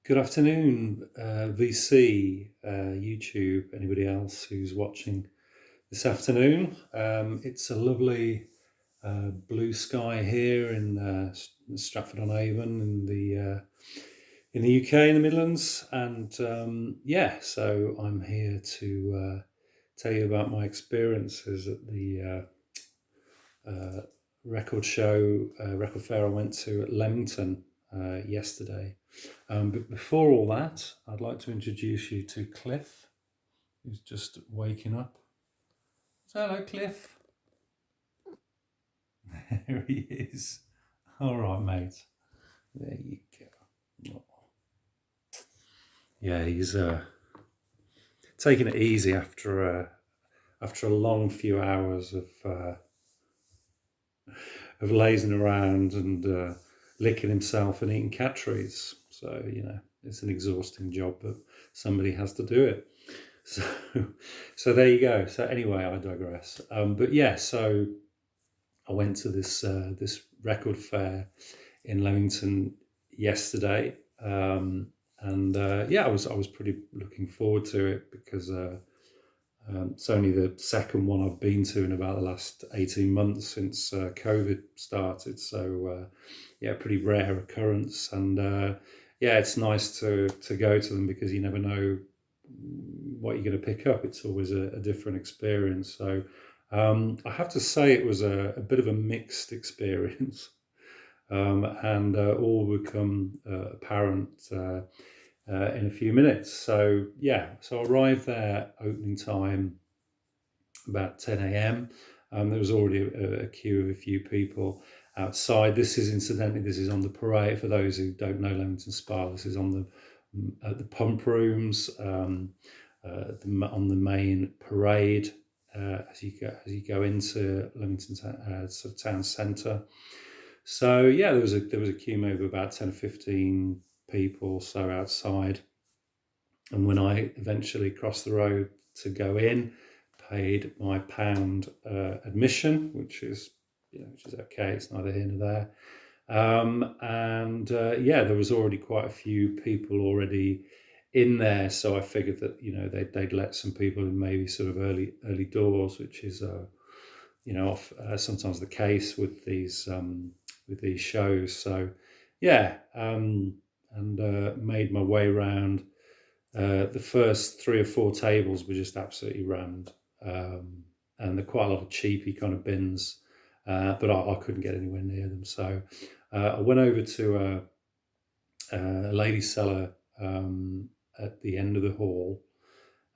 Good afternoon, VC, YouTube, anybody else who's watching this afternoon. It's a lovely blue sky here in Stratford-on-Avon in the UK, in the Midlands, and so I'm here to tell you about my experiences at the record fair I went to at Leamington yesterday. But before all that, I'd like to introduce you to Cliff, who's just waking up. So, hello, Cliff. There he is. All right, mate. There you go. Oh. Yeah, he's taking it easy after a long few hours of lazing around and licking himself and eating cat trees. So, it's an exhausting job, but somebody has to do it. So there you go. So anyway, I digress. But yeah, so I went to this record fair in Leamington yesterday, and I was pretty looking forward to it because it's only the second one I've been to in about the last 18 months since COVID started. So pretty rare occurrence, and it's nice to go to them because you never know what you're going to pick up. It's always a different experience. So I have to say it was a bit of a mixed experience, and all will become apparent in a few minutes. So I arrived there opening time about 10 a.m. There was already a queue of a few people outside. This is on the parade. For those who don't know Leamington Spa, this is on the pump rooms, on the main parade as you go into Leamington sort of town centre. So there was a queue, maybe about 10 or 15 people so outside, and when I eventually crossed the road to go in, paid my £1 admission, which is okay. It's neither here nor there. There was already quite a few people already in there, so I figured that they'd let some people in maybe sort of early doors, which is sometimes the case with these shows. So made my way around. The first 3 or 4 tables were just absolutely rammed, and there are quite a lot of cheapy kind of bins, but I couldn't get anywhere near them. So I went over to a lady seller at the end of the hall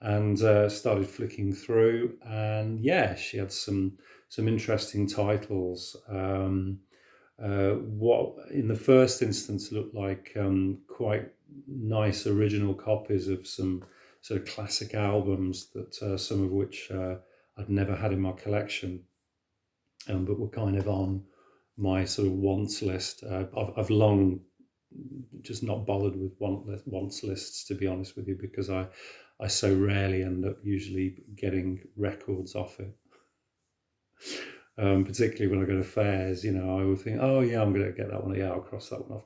and started flicking through, and she had some interesting titles. What in the first instance looked like quite nice original copies of some sort of classic albums that some of which I'd never had in my collection, but were kind of on my sort of wants list. I've long just not bothered with wants lists, to be honest with you, because I so rarely end up usually getting records off it. Particularly when I go to fairs, I will think, oh yeah, I'm going to get that one. Yeah, I'll cross that one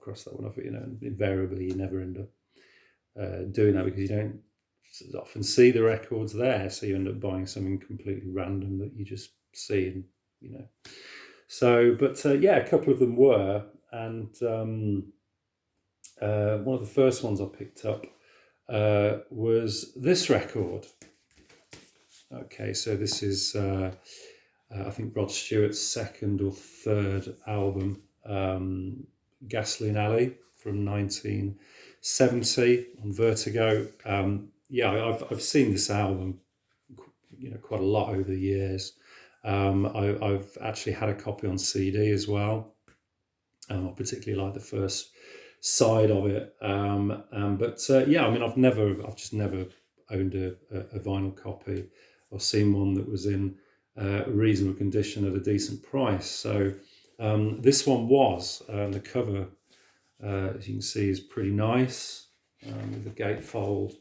off. And invariably you never end up doing that because you don't often see the records there, so you end up buying something completely random that you just see, and So, but a couple of them were, and one of the first ones I picked up was this record. Okay, so this is I think Rod Stewart's second or third album, Gasoline Alley from 1970 on Vertigo. I've seen this album, quite a lot over the years. I've actually had a copy on CD as well. I particularly like the first side of it. I've just never owned a vinyl copy or seen one that was in reasonable condition at a decent price. So this one was. The cover, as you can see, is pretty nice, with the gatefold.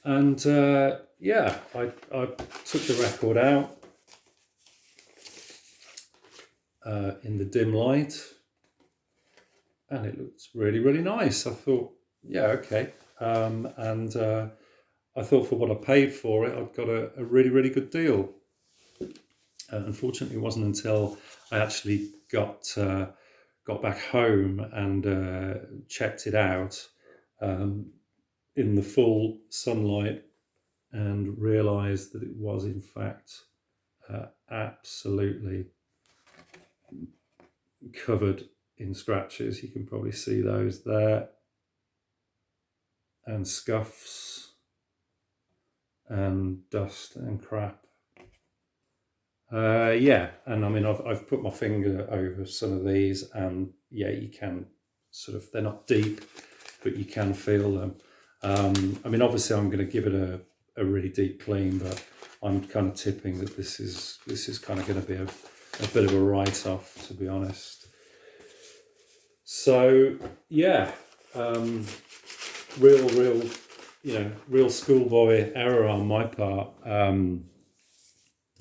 And I took the record out in the dim light, and it looked really, really nice. I thought, yeah, okay. And I thought for what I paid for it, I'd got a really, really good deal. Unfortunately, it wasn't until I actually got back home and checked it out in the full sunlight and realised that it was in fact absolutely covered in scratches. You can probably see those there, and scuffs and dust and crap. Yeah, and I mean, I've put my finger over some of these, and yeah, you can sort of, they're not deep, but you can feel them. I mean, obviously, I'm going to give it a really deep clean, but I'm kind of tipping that this is kind of going to be a bit of a write-off, to be honest. So yeah, real schoolboy error on my part.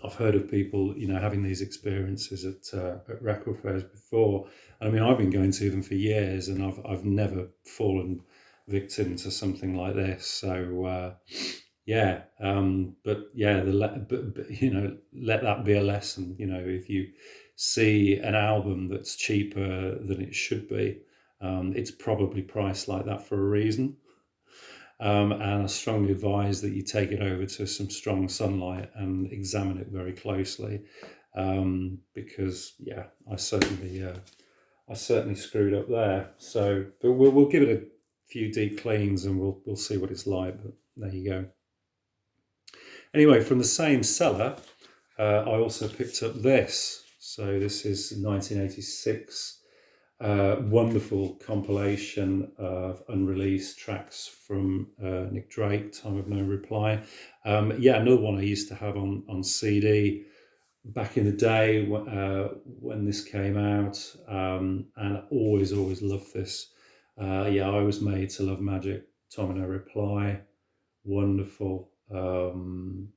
I've heard of people, having these experiences at record fairs before. I mean, I've been going to them for years, and I've never fallen victim to something like this. So yeah, but yeah, let that be a lesson. If you see an album that's cheaper than it should be, it's probably priced like that for a reason. And I strongly advise that you take it over to some strong sunlight and examine it very closely, because yeah, I certainly screwed up there. So, but we'll give it a few deep cleans and we'll see what it's like. But there you go. Anyway, from the same seller, I also picked up this. So this is 1986. Wonderful compilation of unreleased tracks from Nick Drake, Time of No Reply. Yeah, another one I used to have on CD back in the day when this came out, and I always loved this. Yeah, I Was Made to Love Magic, Time of No Reply, wonderful. And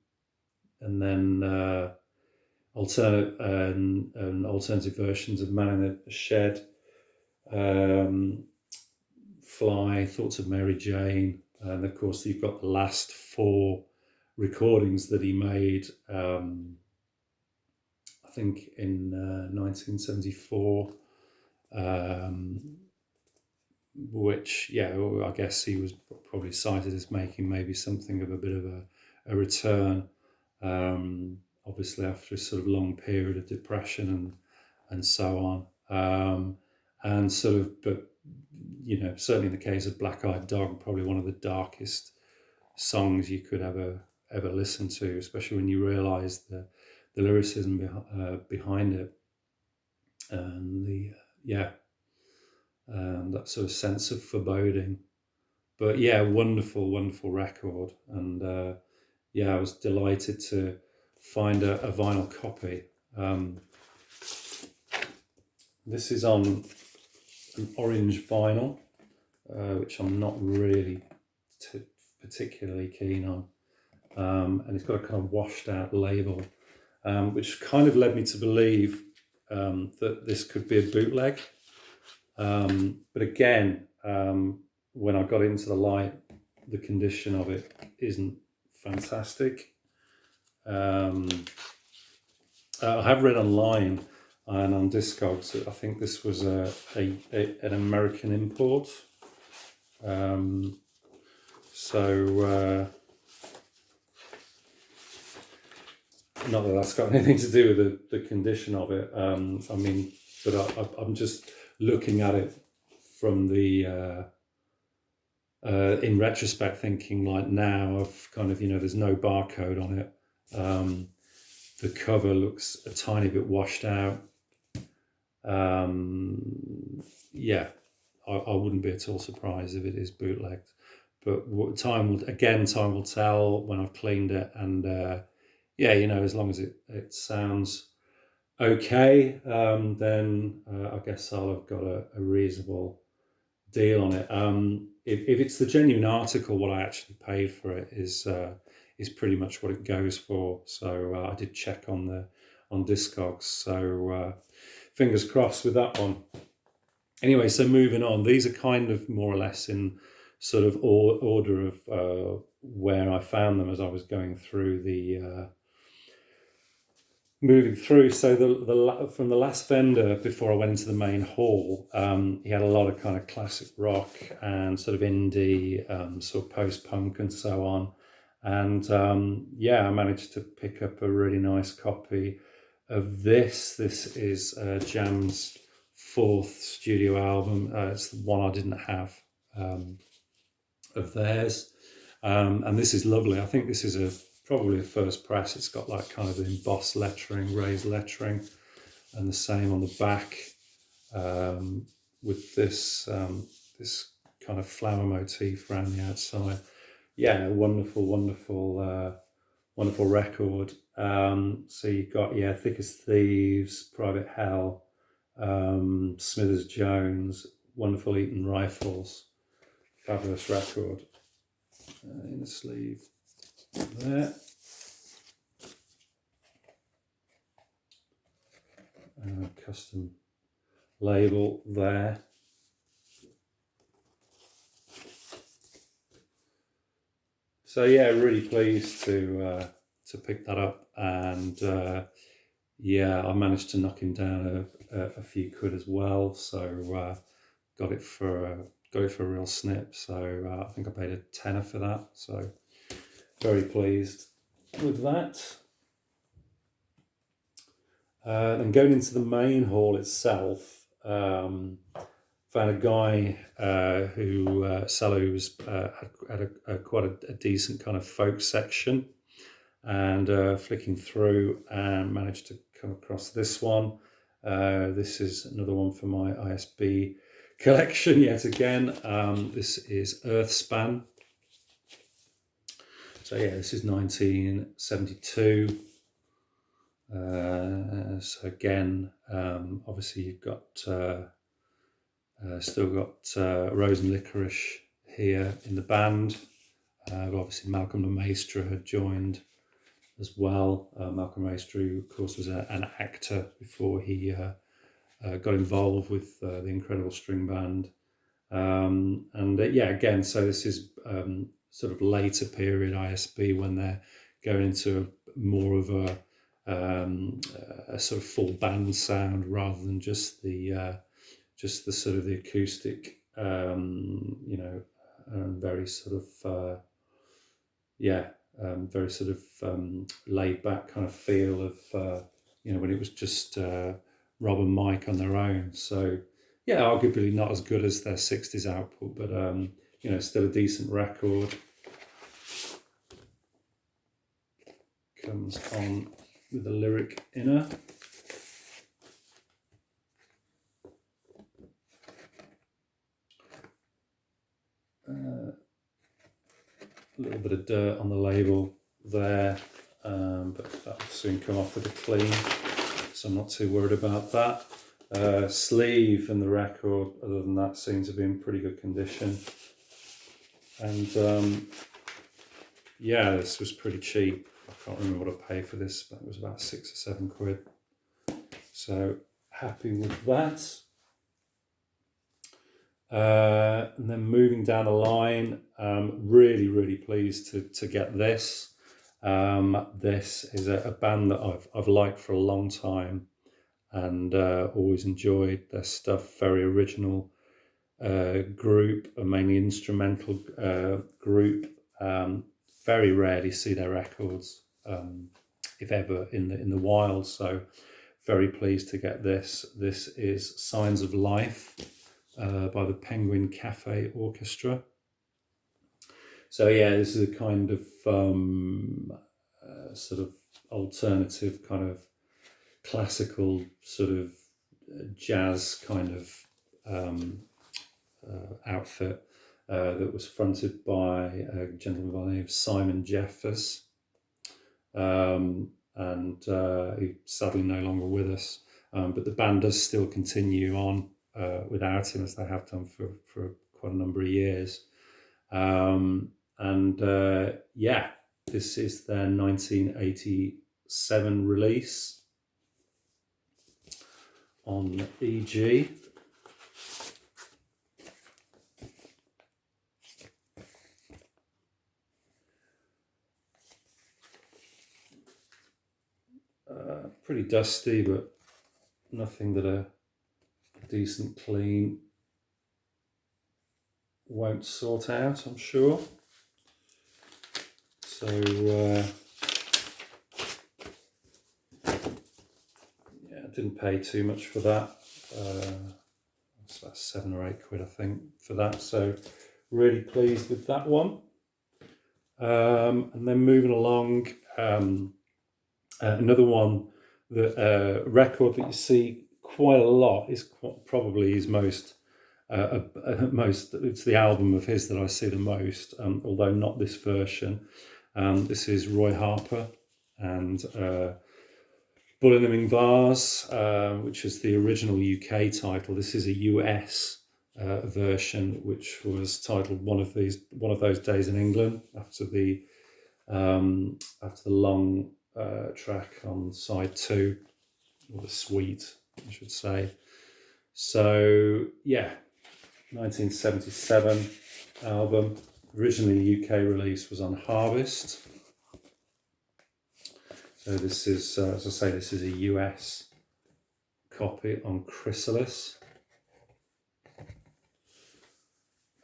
then alternative versions of Man in a Shed, Fly, Thoughts of Mary Jane, and of course you've got the last 4 recordings that he made, I think in 1974, which, yeah, I guess he was probably cited as making maybe something of a bit of a return, obviously after a sort of long period of depression and so on, and sort of, but certainly in the case of Black Eyed Dog, probably one of the darkest songs you could ever listen to, especially when you realise the lyricism behind it, and that sort of sense of foreboding. But yeah, wonderful record, and yeah, I was delighted to find a vinyl copy. This is on an orange vinyl, which I'm not really particularly keen on, and it's got a kind of washed out label, which kind of led me to believe that this could be a bootleg, but again, when I got into the light, the condition of it isn't fantastic. I have read online and on Discogs that I think this was an American import. So not that that's got anything to do with the condition of it. I mean, but I'm just looking at it from the in retrospect, thinking like now, I've kind of, there's no barcode on it. The cover looks a tiny bit washed out. Yeah, I wouldn't be at all surprised if it is bootlegged, but time will tell when I've cleaned it, and yeah, as long as it sounds okay, then I guess I'll have got a reasonable deal on it. If it's the genuine article, what I actually paid for it is pretty much what it goes for. So I did check on Discogs. So fingers crossed with that one. Anyway, so moving on, these are kind of more or less in sort of order of where I found them as I was going through the moving through. So from the last vendor before I went into the main hall, he had a lot of kind of classic rock and sort of indie, sort of post-punk and so on. And yeah, I managed to pick up a really nice copy of this. This is Jam's fourth studio album. It's the one I didn't have of theirs. And this is lovely. I think this is probably a first press. It's got like kind of embossed lettering, raised lettering, and the same on the back with this this kind of flower motif around the outside. Yeah, wonderful, wonderful, wonderful record. So you've got Thick as Thieves, Private Hell, Smithers Jones, Wonderful Eaton Rifles, fabulous record. In the sleeve there. Custom label there. So yeah, really pleased to pick that up, and yeah, I managed to knock him down a few quid as well. So got it for a real snip. So I think I paid a tenner for that. So very pleased with that. Then going into the main hall itself, found a guy seller who's had quite a decent kind of folk section, and flicking through and managed to come across this one. This is another one for my ISB collection yet again. This is Earthspan. So yeah, this is 1972. So again, obviously you've got still got Rose and Licorice here in the band. But obviously Malcolm the Maestro had joined as well. Malcolm Maestro, who of course was an actor before he got involved with the Incredible String Band. And yeah, again, so this is sort of later period ISB when they're going into more of a sort of full band sound rather than just the sort of the acoustic, very sort of very sort of laid back kind of feel of when it was just Rob and Mike on their own. So yeah, arguably not as good as their 60s output, but still a decent record. Comes on with a lyric inner. A little bit of dirt on the label there, but that will soon come off with a clean, so I'm not too worried about that. Sleeve and the record, other than that, seems to be in pretty good condition. And yeah, this was pretty cheap. I can't remember what I paid for this, but it was about 6 or 7 quid. So happy with that. And then moving down the line, really, really pleased to get this. This is a band that I've liked for a long time, and always enjoyed their stuff. Very original group, a mainly instrumental group. Very rarely see their records, if ever, in the wild. So very pleased to get this. This is Signs of Life by the Penguin Cafe Orchestra. So yeah, this is a kind of sort of alternative kind of classical sort of jazz kind of outfit that was fronted by a gentleman by the name of Simon Jeffers, and he's sadly no longer with us, but the band does still continue on without him, as they have done for quite a number of years. Yeah, this is their 1987 release on EG. pretty dusty, but nothing that a decent clean won't sort out, I'm sure. So yeah, I didn't pay too much for that. It's about £7 or £8, I think, for that. So really pleased with that one. And then moving along, another one, the record that you see quite a lot is probably his most. It's the album of his that I see the most, although not this version. This is Roy Harper and Bull in the Ming Vase, which is the original UK title. This is a US version, which was titled One of Those Days in England, after the long track on side 2, or the suite, I should say. So yeah, 1977 album. Originally UK release was on Harvest. So this is, as I say, this is a US copy on Chrysalis.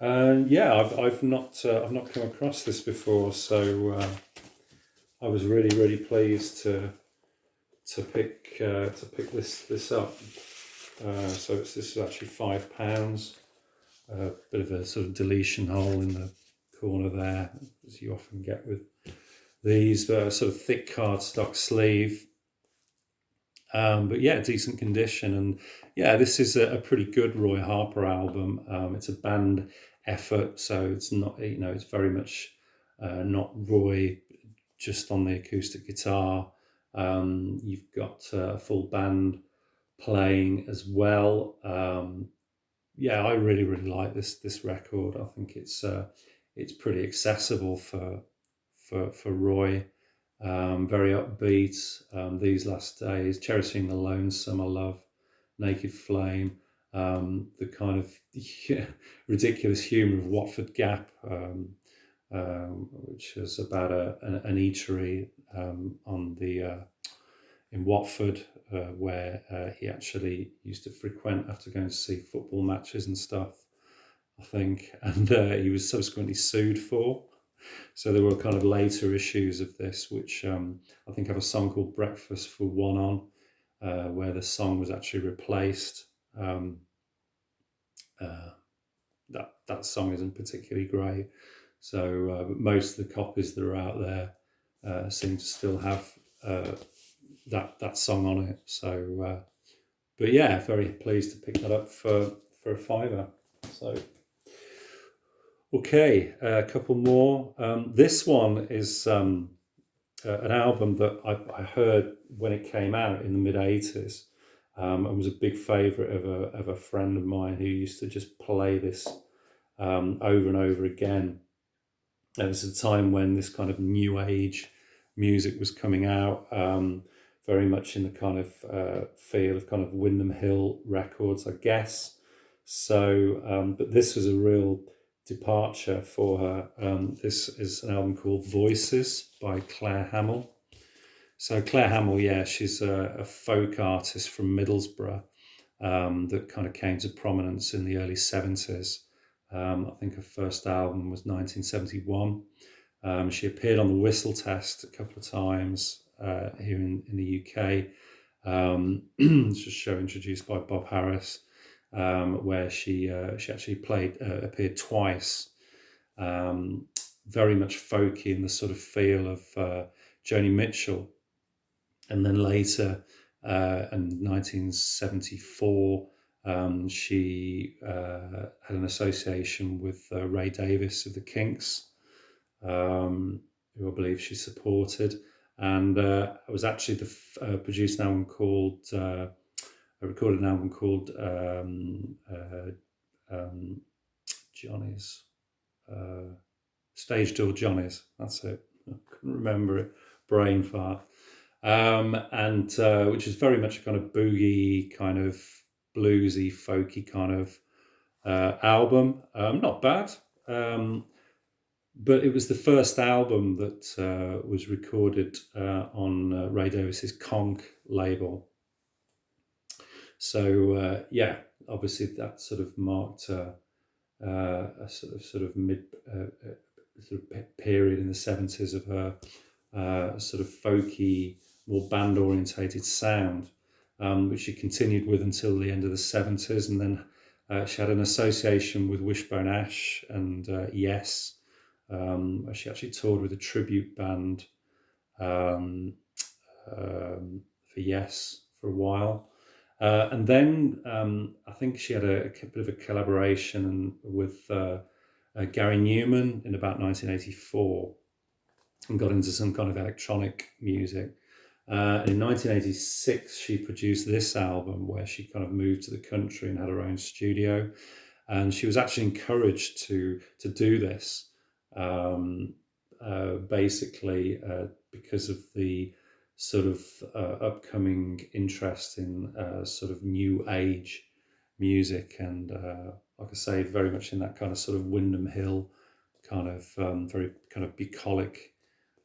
And yeah, I've not come across this before, so I was really pleased to pick this up. So this is actually £5. A bit of a sort of deletion hole in the corner there, as you often get with these, sort of thick cardstock sleeve. But yeah, decent condition, and yeah, this is a pretty good Roy Harper album. It's a band effort, so it's not, it's very much not Roy just on the acoustic guitar. You've got a full band playing as well. Yeah, I really like this record. I think it's pretty accessible for Roy. Very upbeat. These Last Days, Cherishing the Lonesome, I love. Naked Flame. The kind of ridiculous humour of Watford Gap, which is about an eatery on the in Watford, where he actually used to frequent after going to see football matches and stuff, I think, and he was subsequently sued for. So there were kind of later issues of this, which I think have a song called Breakfast for One on, where the song was actually replaced. That song isn't particularly great. So but most of the copies that are out there seem to still have that song on it. So, but yeah, very pleased to pick that up for a £5. So, okay, a couple more. This one is an album that I heard when it came out in the mid-80s, and was a big favourite of a friend of mine who used to just play this over and over again. It was a time when this kind of new age music was coming out, very much in the kind of feel of kind of Windham Hill Records, I guess. So, but this was a real departure for her. This is an album called Voices by Claire Hamill. So Claire Hamill, yeah, she's a folk artist from Middlesbrough that kind of came to prominence in the early 70s. I think her first album was 1971. She appeared on the Whistle Test a couple of times here in the UK. It's a show introduced by Bob Harris, where she actually appeared twice. Very much folky in the sort of feel of Joni Mitchell. And then later, in 1974, she had an association with Ray Davies of the Kinks, who I believe she supported, and was actually produced an album called, recorded an album called Johnny's, Stage Door Johnny's. That's it. I couldn't remember it. Brain fart. And which is very much a kind of boogie, kind of bluesy, folky kind of album. Not bad. but it was the first album that was recorded on Ray Davies's Conch label. So yeah, obviously that sort of marked a sort of mid sort of period in the 70s of her sort of folky, more band orientated sound, which she continued with until the end of the 70s, and then she had an association with Wishbone Ash and Yes. She actually toured with a tribute band um, for Yes for a while. And then I think she had a bit of a collaboration with Gary Newman in about 1984 and got into some kind of electronic music. In 1986, she produced this album where she kind of moved to the country and had her own studio. And she was actually encouraged to do this, basically because of the sort of upcoming interest in sort of new age music, and like I say, very much in that kind of sort of Windham Hill kind of very kind of bucolic,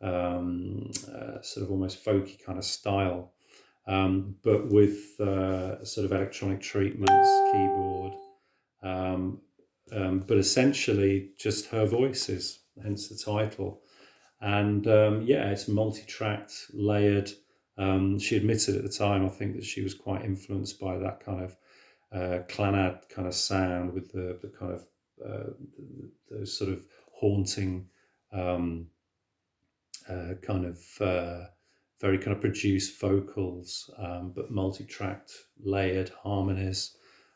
sort of almost folky kind of style, but with sort of electronic treatments, keyboard, but essentially just her voices, hence the title. And yeah, it's multi-tracked, layered. She admitted at the time, I think, that she was quite influenced by that kind of Clannad kind of sound with the kind of those sort of haunting kind of very kind of produced vocals, but multi-tracked, layered harmonies,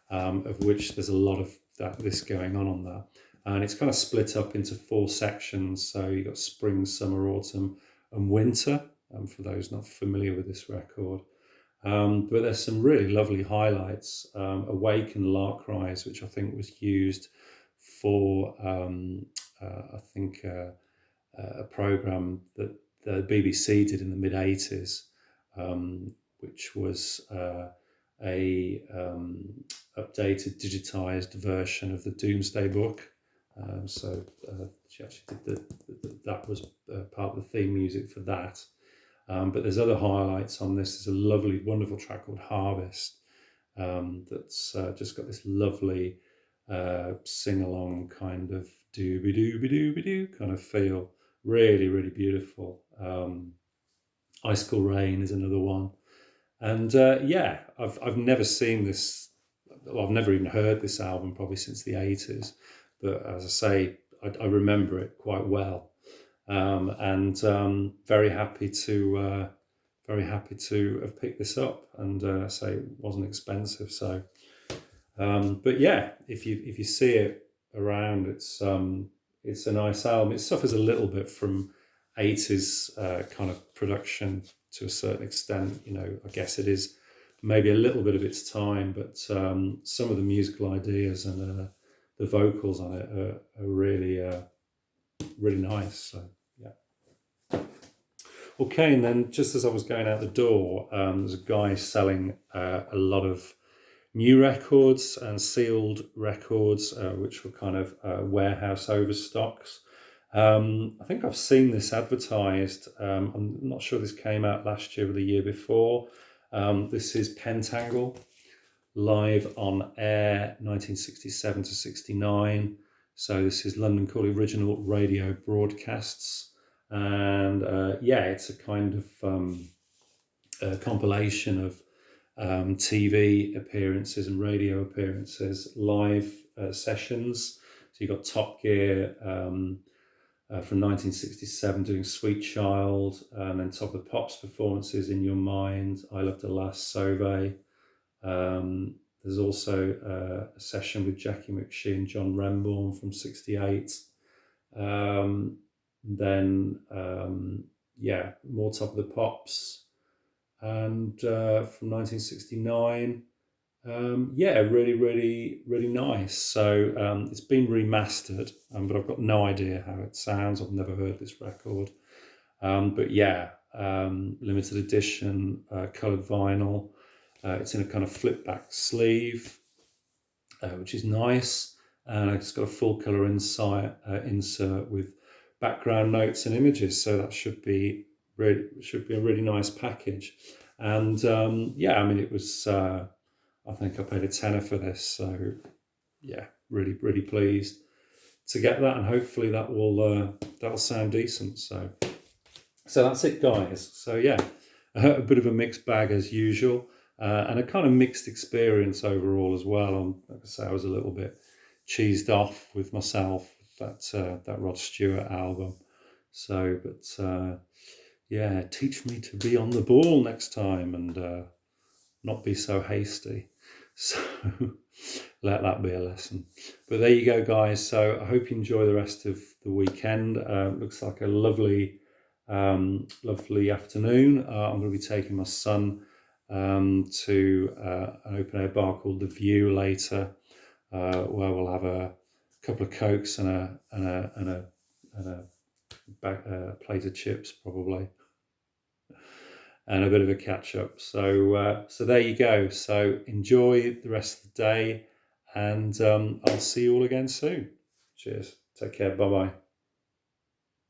of which there's a lot of this going on that. And it's kind of split up into 4 sections. So you've got spring, summer, autumn, and winter, for those not familiar with this record. But there's some really lovely highlights. Awake and Lark Rise, which I think was used for, I think, a program that the BBC did in the mid-80s, which was a updated, digitized version of the Doomsday Book. So she actually did that was part of the theme music for that. But there's other highlights on this. There's a lovely, wonderful track called Harvest that's just got this lovely sing-along kind of dooby-dooby-dooby-doo kind of feel. Really, really beautiful. Ice Cool Rain is another one. And yeah, I've never seen this. Well, I've never even heard this album probably since the 80s. But as I say, I remember it quite well. And very happy to have picked this up, and say it wasn't expensive. So, but yeah, if you see it around, it's a nice album. It suffers a little bit from 80s kind of production to a certain extent. You know, I guess it is maybe a little bit of its time, but some of the musical ideas and the vocals on it are really really nice. So yeah. Okay, and then just as I was going out the door, there's a guy selling a lot of new records and sealed records, which were kind of warehouse overstocks. I think I've seen this advertised. I'm not sure this came out last year or the year before. This is Pentangle, live on air 1967 to 69. So this is London Calling original radio broadcasts. And yeah, it's a kind of compilation of TV appearances and radio appearances, live sessions. So you've got Top Gear from 1967 doing Sweet Child, and then Top of the Pops performances, In Your Mind, I Love the Last Sauvé. There's also a session with Jackie McShee and John Renbourn from 68. Then yeah, more Top of the Pops, and from 1969. Yeah, really, really, really nice. So it's been remastered, but I've got no idea how it sounds. I've never heard this record. But yeah, limited edition, coloured vinyl. It's in a kind of flip back sleeve, which is nice. And it's got a full colour insert with background notes and images. So that should be a really nice package. And yeah, I mean, it was. I think I paid a tenner for this. So yeah, really pleased to get that, and hopefully that'll sound decent. So that's it, guys. So yeah, a bit of a mixed bag as usual, and a kind of mixed experience overall as well. Like I say, I was a little bit cheesed off with myself, that Rod Stewart album. So, but yeah, teach me to be on the ball next time and not be so hasty. So let that be a lesson. But there you go, guys. So I hope you enjoy the rest of the weekend. Looks like a lovely afternoon. I'm going to be taking my son to an open air bar called The View later, where we'll have a couple of Cokes and a plate of chips probably, and a bit of a catch up. So there you go. So enjoy the rest of the day, and I'll see you all again soon. Cheers. Take care. Bye bye.